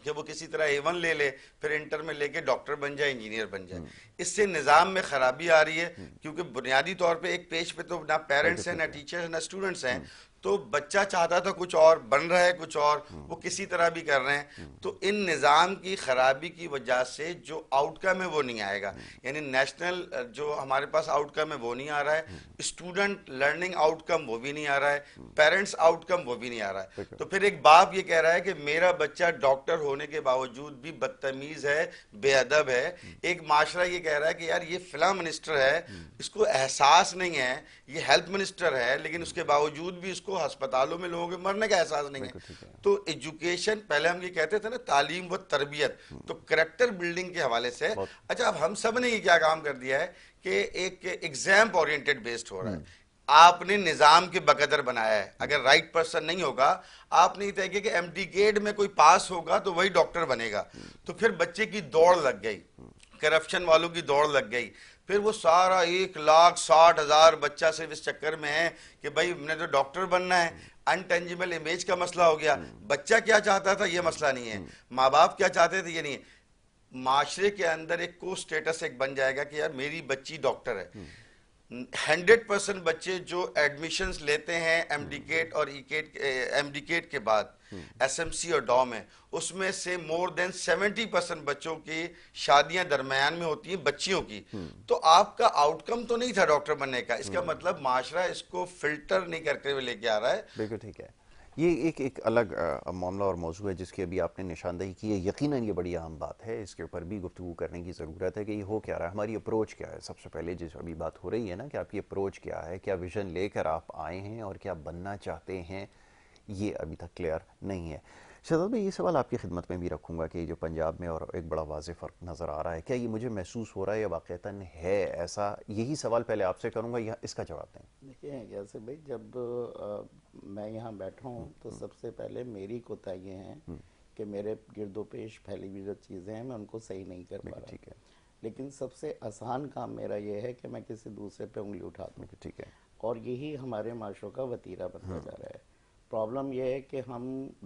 کہ وہ کسی طرح A1 لے لے, پھر انٹر میں لے کے ڈاکٹر بن جائے, انجینئر بن جائے. اس سے نظام میں خرابی آ رہی ہے, کیونکہ بنیادی طور پہ ایک پیج پہ تو نہ پیرنٹس ہیں, نہ ٹیچرز ہیں, نہ اسٹوڈنٹس ہیں. تو بچہ چاہتا تھا کچھ اور, بن رہا ہے کچھ اور, وہ کسی طرح بھی کر رہے ہیں. تو ان نظام کی خرابی کی وجہ سے جو آؤٹ کم ہے وہ نہیں آئے گا. یعنی نیشنل جو ہمارے پاس آؤٹ کم ہے وہ نہیں آ رہا ہے, اسٹوڈنٹ لرننگ آؤٹ کم وہ بھی نہیں آ رہا ہے, پیرنٹس آؤٹ کم وہ بھی نہیں آ رہا ہے. تو پھر ایک باپ یہ کہہ رہا ہے کہ میرا بچہ ڈاکٹر ہونے کے باوجود بھی بدتمیز ہے, بے ادب ہے. ایک معاشرہ یہ کہہ رہا ہے کہ یار یہ فلاں منسٹر ہے, اس کو احساس نہیں ہے, یہ ہیلتھ منسٹر ہے, لیکن اس کے باوجود بھی اس کو ہسپتالوں میں لوگوں کے مرنے کا احساس نہیں ہے. تو ایجوکیشن, پہلے ہم یہ کہتے تھے نا تعلیم و تربیت, تو کریکٹر بلڈنگ کے حوالے سے اچھا اب ہم سب نے یہ کیا کام کر دیا ہے کہ ایک ایگزام اورینٹڈ بیسڈ ہو رہا ہے. آپ نے نظام کے بقدر بنایا ہے. اگر رائٹ پرسن نہیں ہوگا, آپ نے یہ طے کیا کہ ایم ڈی گیٹ میں کوئی پاس ہوگا تو وہی ڈاکٹر بنے گا. تو پھر بچے کی دوڑ لگ گئی, کرپشن والوں کی دوڑ لگ گئی. پھر وہ سارا 1,60,000 بچہ صرف اس چکر میں ہے کہ بھائی ہم نے تو ڈاکٹر بننا ہے. انٹینجیبل امیج کا مسئلہ ہو گیا. بچہ کیا چاہتا تھا یہ مسئلہ نہیں ہے, ماں باپ کیا چاہتے تھے یہ نہیں ہے. معاشرے کے اندر ایک کو اسٹیٹس ایک بن جائے گا کہ یار میری بچی ڈاکٹر ہے. 100% بچے جو ایڈمیشنز لیتے ہیں ایمڈیکیٹ اور ایمڈیکیٹ کے بعد ایس ایم سی اور ڈاؤ میں, اس میں سے مور دین 70% بچوں کی شادیاں درمیان میں ہوتی ہیں بچیوں کی. تو آپ کا آؤٹ کم تو نہیں تھا ڈاکٹر بننے کا, اس کا مطلب معاشرہ اس کو فلٹر نہیں کرتے ہوئے لے کے آ رہا ہے. بالکل ٹھیک ہے. یہ ایک الگ معاملہ اور موضوع ہے جس کی ابھی آپ نے نشاندہی کی ہے. یقیناً یہ بڑی اہم بات ہے, اس کے اوپر بھی گفتگو کرنے کی ضرورت ہے کہ یہ ہو کیا رہا ہے, ہماری اپروچ کیا ہے. سب سے پہلے جس ابھی بات ہو رہی ہے نا کہ آپ کی اپروچ کیا ہے, کیا ویژن لے کر آپ آئے ہیں اور کیا بننا چاہتے ہیں, یہ ابھی تک کلیئر نہیں ہے. شہزاد بھائی, یہ سوال آپ کی خدمت میں بھی رکھوں گا کہ جو پنجاب میں اور ایک بڑا واضح فرق نظر آ رہا ہے, کیا یہ مجھے محسوس ہو رہا ہے یا واقعتاً ہے ایسا؟ یہی سوال پہلے آپ سے کروں گا, اس کا جواب دیں. دیکھیں یاسر بھائی, جب میں یہاں بیٹھا ہوں تو سب سے پہلے میری کوتاہی ہیں کہ میرے گرد و پیش پھیلی ہوئی جو چیزیں ہیں میں ان کو صحیح نہیں کر پا رہا. ٹھیک ہے. لیکن سب سے آسان کام میرا یہ ہے کہ میں کسی دوسرے پہ انگلی اٹھا دوں. ٹھیک ہے. اور یہی ہمارے معاشروں کا وتیرہ بنتا جا رہا ہے. پرابلم یہ ہے کہ ہم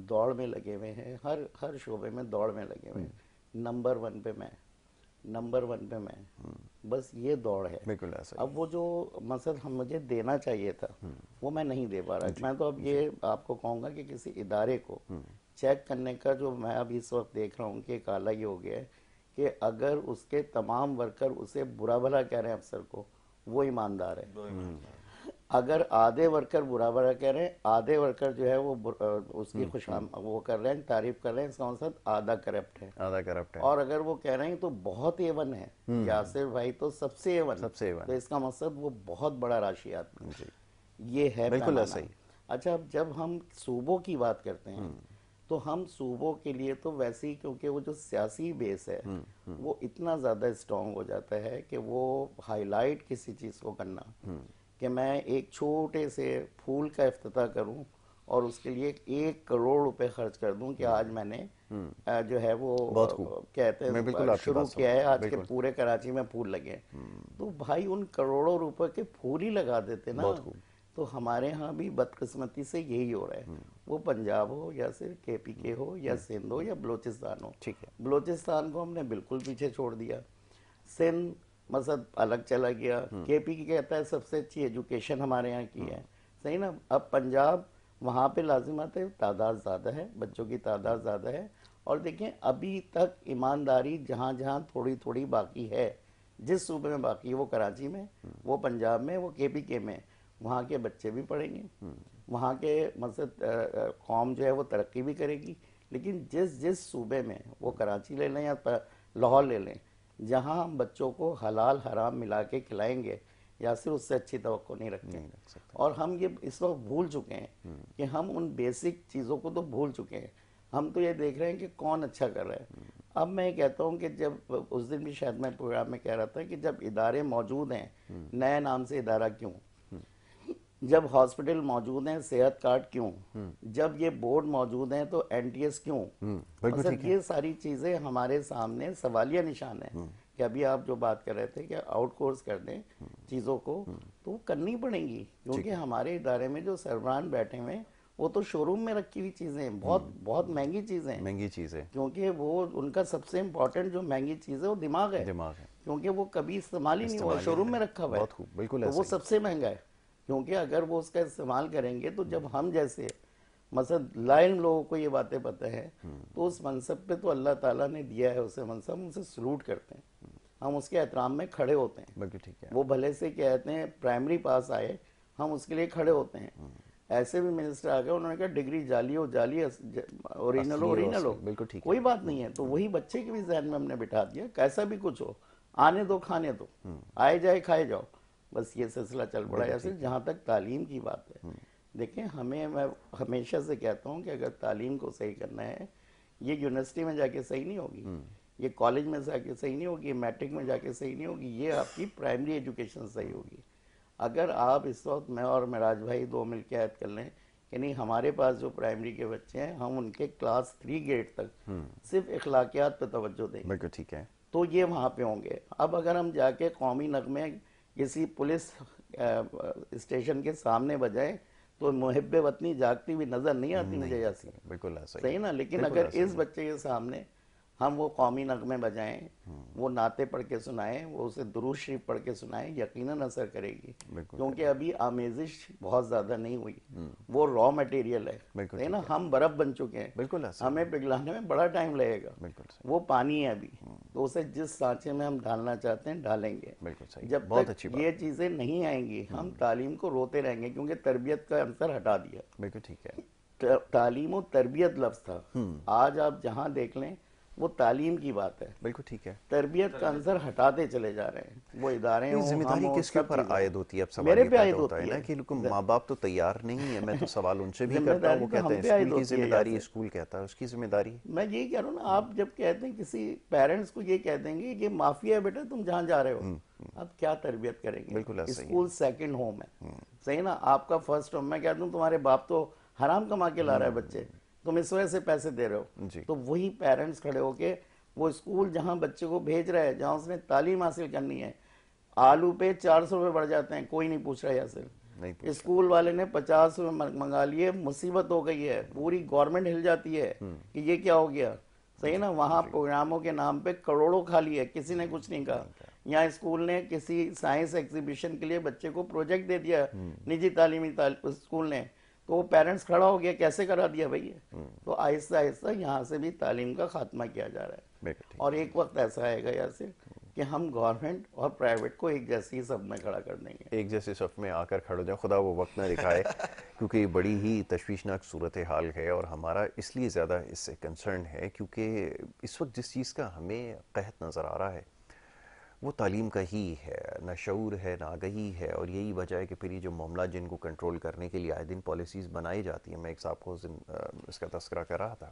دوڑ میں لگے ہوئے ہیں, ہر شعبے میں دوڑ میں لگے ہوئے ہیں. نمبر 1 پہ میں, بس یہ دوڑ ہے. بالکل ایسا. اب وہ جو مثلا مجھے دینا چاہیے تھا وہ میں نہیں دے پا رہا. میں تو اب یہ آپ کو کہوں گا کہ کسی ادارے کو چیک کرنے کا جو میں اب اس وقت دیکھ رہا ہوں کہ ایک آلہ یہ ہو گیا ہے کہ اگر اس کے تمام ورکر اسے برا بھلا کہہ رہے ہیں افسر کو, وہ ایماندار ہے. اگر آدھے ورکر برا بھلا کہہ رہے ہیں, آدھے ورکر جو ہے وہ اس کی وہ کر رہے ہیں, تعریف کر رہے ہیں, اس کا مطلب آدھا کرپٹ ہے. اور اگر وہ کہہ رہے ہیں تو بہت ایون ہے, یاسر بھائی تو سب سے ایون, تو اس کا مقصد وہ بہت بڑا راشی آدمی. یہ ہے بالکل ایسا ہی. اچھا, اب جب ہم صوبوں کی بات کرتے ہیں تو ہم صوبوں کے لیے تو ویسے ہی, کیونکہ وہ جو سیاسی بیس ہے وہ اتنا زیادہ اسٹرانگ ہو جاتا ہے کہ وہ ہائی لائٹ کسی چیز کو کرنا, کہ میں ایک چھوٹے سے پھول کا افتتاح کروں اور اس کے لیے 1 کروڑ روپے خرچ کر دوں کہ آج میں نے جو ہے وہ کہتے ہیں شروع کیا ہے, آج کے پورے کراچی میں پھول لگے. تو بھائی ان کروڑوں روپے کے پھول ہی لگا دیتے نا. تو ہمارے ہاں بھی بدقسمتی سے یہی ہو رہا ہے, وہ پنجاب ہو یا صرف کے پی کے ہو یا سندھ ہو یا بلوچستان ہو. بلوچستان کو ہم نے بالکل پیچھے چھوڑ دیا, سندھ مذہب الگ چلا گیا, کے پی کی کہتا ہے سب سے اچھی ایجوکیشن ہمارے یہاں کی ہے, صحیح نا. اب پنجاب وہاں پہ لازمات ہے, تعداد زیادہ ہے, بچوں کی تعداد زیادہ ہے. اور دیکھیں ابھی تک ایمانداری جہاں جہاں تھوڑی تھوڑی باقی ہے, جس صوبے میں باقی ہے, وہ کراچی میں, وہ پنجاب میں, وہ کے پی کے میں, وہاں کے بچے بھی پڑھیں گے, وہاں کے مطلب قوم جو ہے وہ ترقی بھی کرے گی. لیکن جس صوبے میں, وہ کراچی لے لیں یا لاہور لے لیں, جہاں ہم بچوں کو حلال حرام ملا کے کھلائیں گے, یا صرف اس سے اچھی توقع نہیں رکھتے ہیں. اور ہم یہ اس وقت بھول چکے ہیں کہ ہم ان بیسک چیزوں کو تو بھول چکے ہیں. ہم تو یہ دیکھ رہے ہیں کہ کون اچھا کر رہا ہے. اب میں یہ کہتا ہوں کہ جب اس دن بھی شاید میں پروگرام میں کہہ رہا تھا کہ جب ادارے موجود ہیں, نئے نام سے ادارہ کیوں, جب ہاسپٹل موجود ہیں صحت کارڈ کیوں, جب یہ بورڈ موجود ہیں تو این ٹی ایس کیوں. مطلب یہ ساری چیزیں ہمارے سامنے سوالیہ نشان ہیں کہ ابھی آپ جو بات کر رہے تھے کہ آؤٹ کورس کر دیں چیزوں کو, تو وہ کرنی پڑیں گی, کیونکہ ہمارے ادارے میں جو سربراہان بیٹھے ہوئے ہیں وہ تو شو روم میں رکھی ہوئی چیزیں ہیں, بہت مہنگی چیزیں, کیونکہ وہ ان کا سب سے امپورٹنٹ جو مہنگی چیز ہے وہ دماغ ہے, کیونکہ وہ کبھی استعمال ہی نہیں ہوا, شو روم میں رکھا ہوا ہے, تو وہ سب سے مہنگا ہے. کیونکہ اگر وہ اس کا استعمال کریں گے تو جب ہم جیسے مثلا لائن لوگوں کو یہ باتیں پتہ ہے, تو اس منصب پہ تو اللہ تعالیٰ نے دیا ہے اسے منصب, ہم اسے سلوٹ کرتے ہیں, ہم اس کے احترام میں کھڑے ہوتے ہیں. وہ بھلے سے کہتے ہیں پرائمری پاس آئے, ہم اس کے لیے کھڑے ہوتے ہیں. ایسے بھی منسٹر آ گئے, انہوں نے کہا ڈگری جعلی ہو, اوریجنل ہو, کوئی بات نہیں ہے. تو وہی بچے کے بھی ذہن میں ہم نے بٹھا دیا, کیسا بھی کچھ ہو, آنے دو کھانے دو, آئے جائے کھائے جاؤ, بس یہ سلسلہ چل پڑا ہے. ایسے جہاں تک تعلیم کی بات ہے, دیکھیں میں ہمیشہ سے کہتا ہوں کہ اگر تعلیم کو صحیح کرنا ہے, یہ یونیورسٹی میں جا کے صحیح نہیں ہوگی, یہ کالج میں جا کے صحیح نہیں ہوگی, میٹرک میں جا کے صحیح نہیں ہوگی, یہ آپ کی پرائمری ایجوکیشن صحیح ہوگی. اگر آپ اس وقت میں اور معراج بھائی 2 مل کے عہد کر لیں کہ نہیں, ہمارے پاس جو پرائمری کے بچے ہیں ہم ان کے کلاس 3 گریڈ تک صرف اخلاقیات پہ توجہ دیں گے, ٹھیک ہے, تو یہ وہاں پہ ہوں گے. اب اگر ہم جا کے قومی نغمے کسی پولیس اسٹیشن کے سامنے بجائیں تو محب وطنی جاگتی ہوئی نظر نہیں آتی مجھے, ایسی بالکل ایسا صحیح نا. لیکن اگر اس بچے کے سامنے ہم وہ قومی نغمے بجائیں, وہ نعتیں پڑھ کے سنائیں, وہ اسے درود شریف پڑھ کے سنائیں, یقیناً اثر کرے گی. کیونکہ ابھی آمیزش بہت زیادہ نہیں ہوئی, وہ را مٹیریل ہے نا, ہم برف بن چکے ہیں, بالکل ہمیں پگھلانے میں بڑا ٹائم لگے گا. وہ پانی ہے ابھی, تو اسے جس سانچے میں ہم ڈالنا چاہتے ہیں ڈالیں گے. جب تک یہ چیزیں نہیں آئیں گی ہم تعلیم کو روتے رہیں گے, کیونکہ تربیت کا عنصر ہٹا دیا. بالکل ٹھیک ہے. تعلیم و تربیت لفظ تھا, آج آپ جہاں دیکھ لیں وہ تعلیم کی بات ہے. بالکل ٹھیک ہے. تربیت کا عنصر ہٹاتے چلے جا رہے ہیں. وہ ادارے ہوں, ذمہ داری کس کے اوپر عائد ہوتی ہے؟ اب سوال میرے یہ پہ عائد پیدا ہوتا ہے ہوتی نا ہے کہ ماں باپ تو تیار نہیں ہے. میں تو سوال ان سے بھی ذمہ کرتا ہوں, وہ داری تو کہتے ہم ہیں پہ عائد اسکول کی ہوتی ہے ذمہ داری, یاسر. اسکول کہتا ہے اس کی ذمہ داری. میں یہی کہہ رہا ہوں نا, آپ جب کہتے ہیں کسی پیرنٹس کو یہ کہہ دیں گے کہ مافیا ہے بیٹا تم جہاں جا رہے ہو, اب کیا تربیت کریں گے؟ بالکل ایسا ہی ہے. اسکول سیکنڈ ہوم ہے, صحیح نا, آپ کا فرسٹ ہوم. میں کہتا ہوں تمہارے باپ تو حرام کما کے لا رہا ہے بچے, تم اس وجہ سے پیسے دے رہے ہو. تو وہی پیرنٹس کھڑے ہو کے وہ اسکول جہاں بچے کو بھیج رہا ہے, جہاں اس نے تعلیم حاصل کرنی ہے, آلو پہ 400 روپے بڑھ جاتے ہیں, کوئی نہیں پوچھ رہا یاسر. اسکول والے نے 50 روپے منگا لیے, مصیبت ہو گئی ہے, پوری گورنمنٹ ہل جاتی ہے کہ یہ کیا ہو گیا, صحیح نا. وہاں پروگراموں کے نام پہ کروڑوں کھا لیے, کسی نے کچھ نہیں کہا. یہاں اسکول نے کسی سائنس ایگزیبیشن کے لیے بچے کو پروجیکٹ دے دیا نجی تعلیمی اسکول نے, تو وہ پیرنٹس کھڑا ہو گیا, کیسے کرا دیا بھائی. تو آہستہ آہستہ یہاں سے بھی تعلیم کا خاتمہ کیا جا رہا ہے. اور ایک وقت ایسا آئے گا یاسر کہ ہم گورنمنٹ اور پرائیویٹ کو ایک جیسی صف میں کھڑا کر دیں گے, ایک جیسے صف میں آ کر کھڑے ہو جائیں. خدا وہ وقت نہ دکھائے, کیونکہ یہ بڑی ہی تشویشناک صورتحال ہے, اور ہمارا اس لیے زیادہ اس سے کنسرن ہے کیونکہ اس وقت جس چیز کا ہمیں قحط نظر آ رہا ہے وہ تعلیم کا ہی ہے, نہ شعور ہے, نہ آگہی ہے. اور یہی وجہ ہے کہ پھر یہ جو معاملات جن کو کنٹرول کرنے کے لیے آئے دن پالیسیز بنائی جاتی ہیں. میں ایک صاحب کو اس کا تذکرہ کر رہا تھا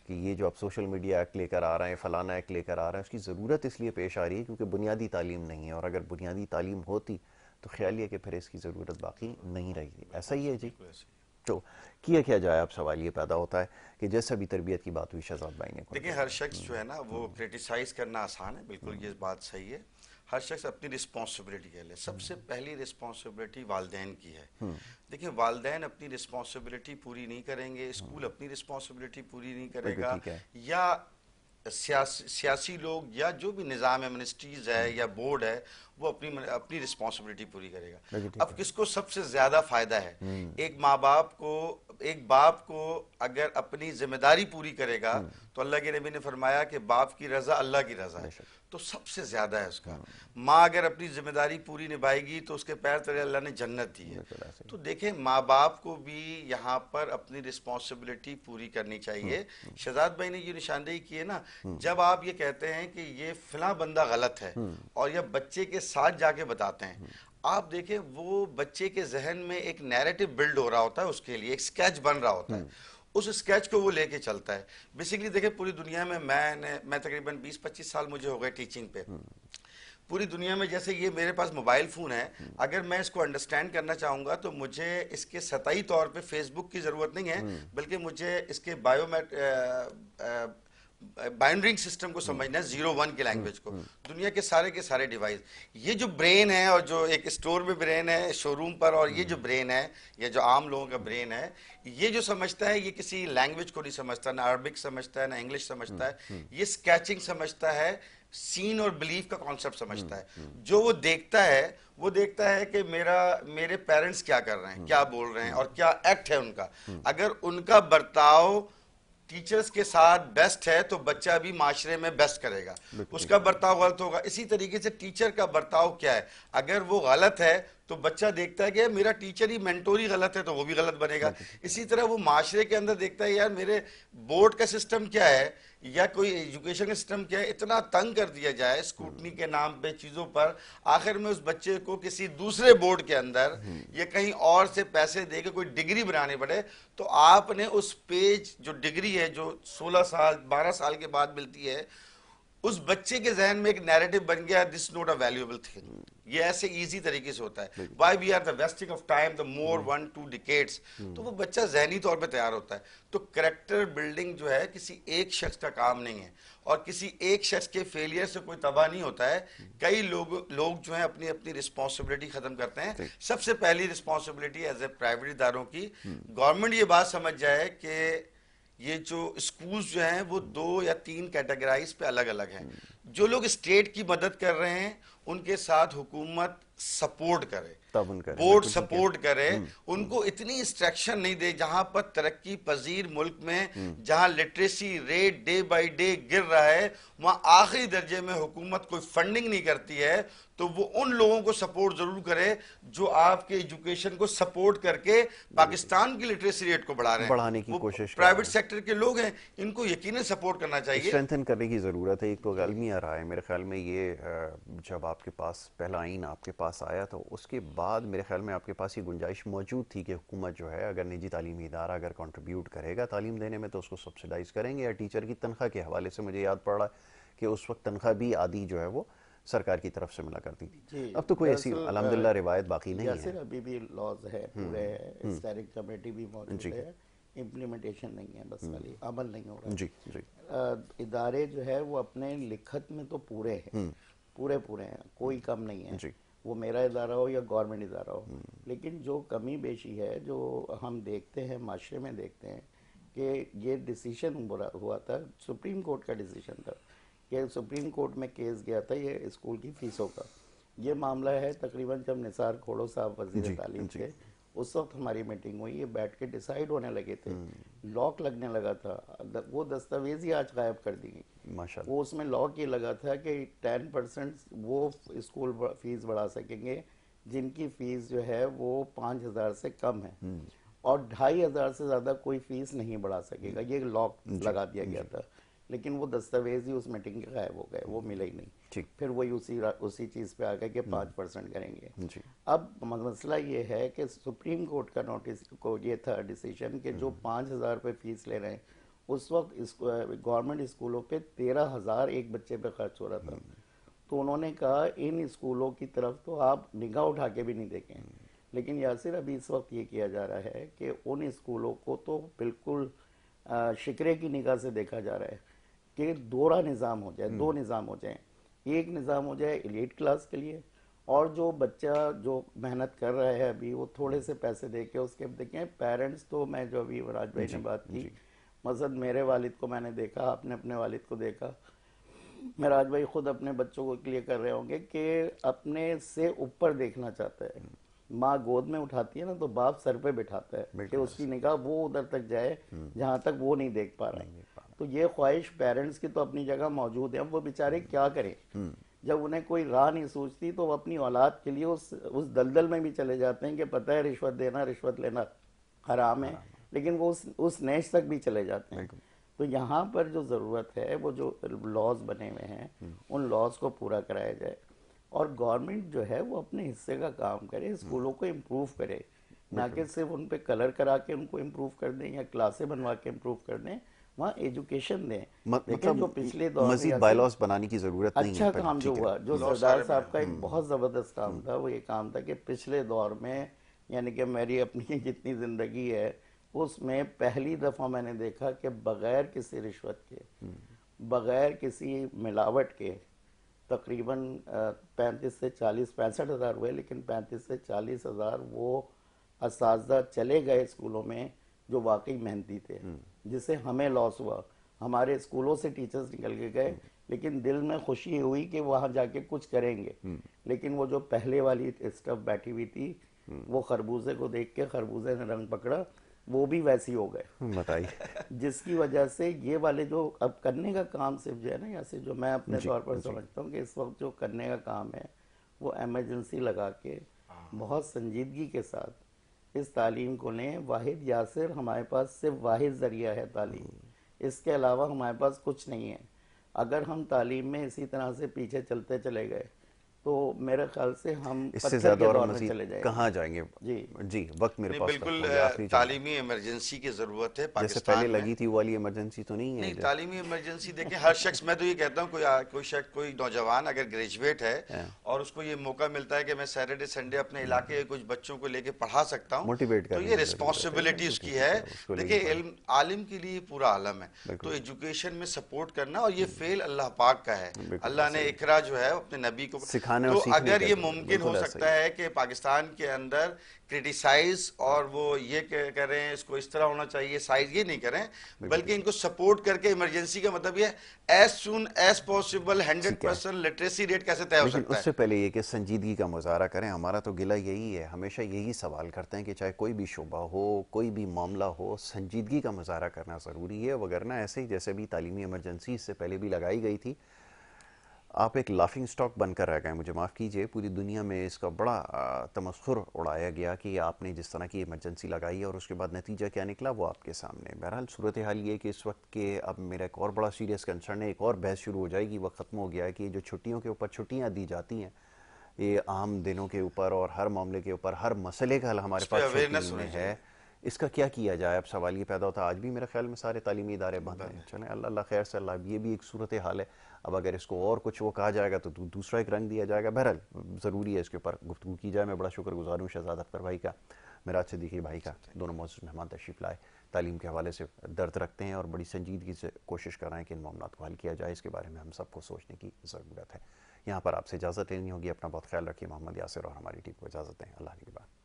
کہ یہ جو اب سوشل میڈیا ایکٹ لے کر آ رہے ہیں, فلانا ایکٹ لے کر آ رہے ہیں, اس کی ضرورت اس لیے پیش آ رہی ہے کیونکہ بنیادی تعلیم نہیں ہے, اور اگر بنیادی تعلیم ہوتی تو خیال یہ کہ پھر اس کی ضرورت باقی نہیں رہی تھی. ایسا ہی ہے جی. تو کیا جائے, اب سوال یہ پیدا ہوتا ہے کہ جیسا بھی تربیت کی بات ہوئی شہزاد بھائی نے. دیکھیں ہر شخص جو ہے نا وہ کرٹیسائز کرنا آسان ہے, بالکل یہ بات صحیح ہے. ہر شخص اپنی رسپانسبلٹی کے لے, سب سے پہلی رسپانسبلٹی والدین کی ہے. دیکھیں والدین اپنی رسپانسبلٹی پوری نہیں کریں گے, اسکول اپنی رسپانسبلٹی پوری نہیں کرے گا, یا سیاسی لوگ یا جو بھی نظام ہے, منسٹریز ہے یا بورڈ ہے, وہ اپنی رسپانسبلٹی پوری کرے گا. اب کس کو سب سے زیادہ فائدہ ہے؟ ایک باپ کو اگر اپنی ذمہ داری پوری کرے گا تو اللہ کے نبی نے فرمایا کہ باپ کی رضا اللہ کی رضا ہے, تو سب سے زیادہ ہے اس کا. ماں اگر اپنی ذمہ داری پوری نبھائے گی تو اس کے پیر تلے اللہ نے جنت دی ہے. تو دیکھیں ماں باپ کو بھی یہاں پر اپنی رسپانسبلٹی پوری کرنی چاہیے. شہزاد بھائی نے یہ نشاندہی کی ہے نا, جب آپ یہ کہتے ہیں کہ یہ فلاں بندہ غلط ہے اور یہ بچے کے ساتھ جا کے بتاتے ہیں, آپ دیکھیں وہ بچے کے ذہن میں ایک نیریٹو بلڈ ہو رہا ہوتا ہے, اس کے لیے ایک سکیچ بن رہا ہوتا ہے, اس سکیچ کو وہ لے کے چلتا ہے. بیسیکلی دیکھیں پوری دنیا میں میں تقریباً 20-25 سال مجھے ہو گئے ٹیچنگ پہ. پوری دنیا میں جیسے یہ میرے پاس موبائل فون ہے, اگر میں اس کو انڈرسٹینڈ کرنا چاہوں گا تو مجھے اس کے سطحی طور پہ فیس بک کی ضرورت نہیں ہے, بلکہ مجھے اس کے بائنڈرنگ سسٹم کو سمجھنا ہے, 0-1 کی لینگویج کو. دنیا کے سارے ڈیوائس, یہ جو برین ہے اور جو ایک اسٹور میں برین ہے شو روم پر, اور یہ جو برین ہے یا جو عام لوگوں کا برین ہے, یہ جو سمجھتا ہے یہ کسی لینگویج کو نہیں سمجھتا, نہ عربک سمجھتا ہے نہ انگلش سمجھتا ہے, یہ اسکیچنگ سمجھتا ہے, سین اور بلیف کا کانسیپٹ سمجھتا ہے. جو وہ دیکھتا ہے کہ میرے پیرنٹس کیا کر رہے ہیں, کیا بول رہے ہیں اور کیا ایکٹ ہے ان کا. اگر ان کا برتاؤ ٹیچرز کے ساتھ بیسٹ ہے تو بچہ بھی معاشرے میں بیسٹ کرے گا, اس کا برتاؤ غلط ہوگا. اسی طریقے سے ٹیچر کا برتاؤ کیا ہے, اگر وہ غلط ہے تو بچہ دیکھتا ہے کہ میرا ٹیچر ہی مینٹور ہی غلط ہے تو وہ بھی غلط بنے گا. اسی طرح وہ معاشرے کے اندر دیکھتا ہے یار میرے بورڈ کا سسٹم کیا ہے یا کوئی ایجوکیشن کا سسٹم کیا ہے, اتنا تنگ کر دیا جائے اسکوٹنی کے نام پہ چیزوں پر, آخر میں اس بچے کو کسی دوسرے بورڈ کے اندر یا کہیں اور سے پیسے دے کے کوئی ڈگری بنانے پڑے. تو آپ نے اس پیج جو ڈگری ہے جو 16 سال 12 سال کے بعد ملتی ہے, اس بچے کے ذہن میں ایک نیریٹو بن گیا, this not a valuable thing. یہ ایسے ایزی طریقے سے ہوتا ہے. Why we are the wasting of time the more 1-2 decades. تو وہ بچہ ذہنی طور پہ تیار ہوتا ہے. تو کریکٹر بلڈنگ جو ہے کسی ایک شخص کا کام نہیں ہے, اور کسی ایک شخص کے فیلئر سے کوئی تباہ نہیں ہوتا ہے. کئی لوگ جو ہیں اپنی رسپانسبلٹی ختم کرتے ہیں. سب سے پہلی رسپانسبلٹی ایز اے پرائیویٹ اداروں کی, گورنمنٹ یہ بات سمجھ جائے کہ یہ جو اسکولز جو ہیں وہ 2 یا 3 کیٹیگرائز پہ الگ الگ ہیں. جو لوگ اسٹیٹ کی مدد کر رہے ہیں ان کے ساتھ حکومت سپورٹ کرے, بورڈ سپورٹ کرے, ان کو اتنی انسٹرکشن نہیں دے. جہاں پر ترقی پذیر ملک میں جہاں literacy rate day by day گر رہا ہے, وہاں آخری درجے میں حکومت کوئی فنڈنگ نہیں کرتی ہے, تو وہ ان لوگوں کو سپورٹ ضرور کرے جو آپ کے ایجوکیشن کو سپورٹ کر کے پاکستان کی لٹریسی ریٹ کو بڑھانے کی کوشش. پرائیویٹ سیکٹر کے لوگ ہیں, ان کو یقیناً سپورٹ کرنا چاہیے, اسٹرینتھن کرنے کی ضرورت ہے. ایک تو عالمی آ رہا ہے میرے خیال میں, یہ جب آپ کے پاس پہلا آئین آپ کے پاس آیا تو اس کے بعد میرے خیال میں آپ کے پاس یہ گنجائش موجود تھی کہ حکومت جو ہے اگر نجی تعلیمی ادارہ اگر کنٹریبیوٹ کرے گا تعلیم دینے میں تو اس کو سبسیڈائز کریں گے. یا ٹیچر کی تنخواہ کے حوالے سے مجھے یاد پڑ رہا ہے کہ اس وقت تنخواہ بھی آدھی جو ہے وہ سرکار کی طرف سے ملا کرتی تھی. اب تو کوئی ایسی الحمدللہ روایت باقی نہیں ہے. ابھی بھی لاز ہے پورے, اسٹیئرنگ کمیٹی بھی موجود ہے, امپلیمنٹیشن نہیں ہے, بس خالی عمل نہیں ہو رہا. جی جی. ادارے جو ہے وہ اپنے لکھت میں تو پورے ہیں, پورے ہیں, کوئی کم نہیں ہے, وہ میرا ادارہ ہو یا گورنمنٹ ادارہ ہو. لیکن جو کمی بیشی ہے جو ہم دیکھتے ہیں معاشرے میں دیکھتے ہیں کہ یہ ڈیسیشن ہوا تھا, سپریم کورٹ کا ڈیسیشن تھا کہ سپریم کورٹ میں کیس گیا تھا یہ اسکول کی فیسوں کا. یہ معاملہ ہے تقریباً جب نثار کھوڑو صاحب وزیر تعلیم تھے اس وقت ہماری میٹنگ ہوئی, یہ بیٹھ کے ڈیسائیڈ ہونے لگے تھے, لاک لگنے لگا تھا. وہ دستاویز ہی آج غائب کر دی گئی. وہ اس میں لاک یہ لگا تھا کہ 10% وہ اسکول فیس بڑھا سکیں گے جن کی فیس جو ہے وہ 5,000 سے کم ہے, اور 2,500 سے زیادہ کوئی فیس نہیں بڑھا سکے گا. یہ لاک لگا دیا گیا تھا, لیکن وہ دستاویز ہی اس میٹنگ کے غائب ہو گئے, وہ ملے ہی نہیں. پھر وہی اسی چیز پہ آ گئے کہ 5% کریں گے. اب مسئلہ یہ ہے کہ سپریم کورٹ کا نوٹس کو یہ تھا ڈیسیشن کہ جو 5,000 پہ فیس لے رہے ہیں, اس وقت گورنمنٹ اسکولوں پہ 13,000 ایک بچے پہ خرچ ہو رہا تھا. تو انہوں نے کہا ان اسکولوں کی طرف تو آپ نگاہ اٹھا کے بھی نہیں دیکھیں. لیکن یاسر ابھی اس وقت یہ کیا جا رہا ہے کہ ان اسکولوں کو تو بالکل شکرے کی نگاہ سے دیکھا جا رہا ہے کہ دوہرا نظام ہو جائے, 2 نظام ہو جائیں. ایک نظام ہو جائے ایلیٹ کلاس کے لیے, اور جو بچہ جو محنت کر رہا ہے ابھی وہ تھوڑے سے پیسے دے کے اس کے دیکھیں پیرنٹس تو, میں جو ابھی راج بھائی نے بات کی, مثلا میرے والد کو میں نے دیکھا, آپ نے اپنے والد کو دیکھا, میں راج بھائی خود اپنے بچوں کو لیے کر رہے ہوں گے کہ اپنے سے اوپر دیکھنا چاہتا ہے. ماں گود میں اٹھاتی ہے نا تو باپ سر پہ بٹھاتا ہے کہ اس کی نگاہ وہ ادھر تک جائے جہاں تک وہ نہیں دیکھ پا رہا ہے. تو یہ خواہش پیرنٹس کی تو اپنی جگہ موجود ہے. اب وہ بیچارے کیا کریں جب انہیں کوئی راہ نہیں سوچتی, تو وہ اپنی اولاد کے لیے اس دلدل میں بھی چلے جاتے ہیں کہ پتہ ہے رشوت دینا رشوت لینا حرام ہے, لیکن وہ اس نیش تک بھی چلے جاتے ہیں. تو یہاں پر جو ضرورت ہے وہ جو لاز بنے ہوئے ہیں ان لاز کو پورا کرایا جائے, اور گورنمنٹ جو ہے وہ اپنے حصے کا کام کرے, اسکولوں کو امپروو کرے, نہ کہ صرف ان پہ کلر کرا کے ان کو امپروو کر دیں یا کلاسیں بنوا کے امپروو کر دیں, وہاں ایجوکیشن دیں. مطلب جو پچھلے دور مزید بائی لاز بنانے کی ضرورت نہیں ہے. اچھا کام جو ہوا, جو سردار صاحب کا ایک بہت زبردست کام تھا, وہ یہ کام تھا کہ پچھلے دور میں, یعنی کہ میری اپنی جتنی زندگی ہے اس میں پہلی دفعہ میں نے دیکھا کہ بغیر کسی رشوت کے, بغیر کسی ملاوٹ کے تقریباً 35 سے 40 65 ہزار ہوئے, لیکن 35 سے 40 ہزار وہ اساتذہ چلے گئے اسکولوں میں جو واقعی محنتی تھے, جس سے ہمیں لاس ہوا. ہمارے اسکولوں سے ٹیچرز نکل کے گئے, لیکن دل میں خوشی ہوئی کہ وہاں جا کے کچھ کریں گے. لیکن وہ جو پہلے والی اسٹف بیٹھی ہوئی تھی, وہ خربوزے کو دیکھ کے خربوزے نے رنگ پکڑا, وہ بھی ویسی ہو گئے. بتائیے جس کی وجہ سے یہ والے جو اب کرنے کا کام صرف جو ہے نا, یا سے جو میں اپنے طور پر سمجھتا ہوں کہ اس وقت جو کرنے کا کام ہے وہ ایمرجنسی لگا کے بہت سنجیدگی کے ساتھ اس تعلیم کو لیں. واحد یاسر ہمارے پاس صرف واحد ذریعہ ہے تعلیم, اس کے علاوہ ہمارے پاس کچھ نہیں ہے. اگر ہم تعلیم میں اسی طرح سے پیچھے چلتے چلے گئے تو میرے خیال سے ہم اس سے زیادہ اور مزید کہاں جائیں گے. جی وقت میرے پاس بالکل تعلیمی ایمرجنسی کی ضرورت ہے. جیسے پہلے لگی تھی وہ والی ایمرجنسی تو نہیں ہے. تعلیمی ایمرجنسی دیکھیں, ہر شخص, میں تو یہ کہتا ہوں کوئی شخص, کوئی نوجوان اگر گریجویٹ ہے اور اس کو یہ موقع ملتا ہے کہ میں سیٹرڈے سنڈے اپنے علاقے کے کچھ بچوں کو لے کے پڑھا سکتا ہوں, تو یہ رسپانسبلٹی اس کی ہے. دیکھیں عالم کے لیے پورا عالم ہے, تو ایجوکیشن میں سپورٹ کرنا, اور یہ فیل اللہ پاک کا ہے. اللہ نے اقرا جو ہے اپنے نبی کو سکھانے اور تو سیکھنے اگر کے یہ لیے، ممکن بالکل ہو ایسا سکتا ہی ہے کہ پاکستان کے اندر کرٹیسائز اور وہ یہ کہہ رہے ہیں اس کو اس طرح ہونا چاہیے سائز، یہ نہیں کریں بلکہ ان کو سپورٹ کر کے ایمرجنسی کا مطلب یہ ایز سون ایز پاسبل ٹھیک ہے۔ 100% لٹریسی ریٹ کیسے طے ہو لیکن سکتا اس ہے؟ سے پہلے یہ کہ سنجیدگی کا مظاہرہ کریں، ہمارا تو گلہ یہی ہے، ہمیشہ یہی سوال کرتے ہیں کہ چاہے کوئی بھی شعبہ ہو، کوئی بھی معاملہ ہو، سنجیدگی کا مظاہرہ کرنا ضروری ہے، وگرنہ ایسے ہی جیسے بھی تعلیمی ایمرجنسی اس سے پہلے بھی لگائی گئی تھی، آپ ایک لافنگ سٹاک بن کر رہ گئے، مجھے معاف کیجئے، پوری دنیا میں اس کا بڑا تمسخر اڑایا گیا کہ آپ نے جس طرح کی ایمرجنسی لگائی ہے اور اس کے بعد نتیجہ کیا نکلا وہ آپ کے سامنے۔ بہرحال صورتحال یہ کہ اس وقت کے اب میرا ایک اور بڑا سیریس کنسرن ہے، ایک اور بحث شروع ہو جائے گی، وقت ختم ہو گیا ہے، کہ جو چھٹیوں کے اوپر چھٹیاں دی جاتی ہیں، یہ عام دنوں کے اوپر اور ہر معاملے کے اوپر، ہر مسئلے کا حل ہمارے اس پہ پاس چھٹی اویئرنیس میں ہونی چاہیے۔ ہے، اس کا کیا کیا جائے؟ اب سوال یہ پیدا ہوتا ہے، آج بھی میرے خیال میں سارے تعلیمی ادارے بند ہیں، چلیں اللہ خیر سے، اللہ، یہ بھی ایک صورتحال ہے۔ اب اگر اس کو اور کچھ وہ کہا جائے گا تو دوسرا ایک رنگ دیا جائے گا۔ بہرحال ضروری ہے اس کے اوپر گفتگو کی جائے۔ میں بڑا شکر گزار ہوں شہزاد اختر بھائی کا، میراج صدیقی بھائی کا، دونوں معزز مہمان تشریف لائے، تعلیم کے حوالے سے درد رکھتے ہیں اور بڑی سنجیدگی سے کوشش کر رہے ہیں کہ ان معاملات کو حل کیا جائے، اس کے بارے میں ہم سب کو سوچنے کی ضرورت ہے۔ یہاں پر آپ سے اجازت لینی ہوگی، اپنا بہت خیال رکھیے، محمد یاسر اور ہماری ٹیم کو اجازت دیں، اللہ نگہبان۔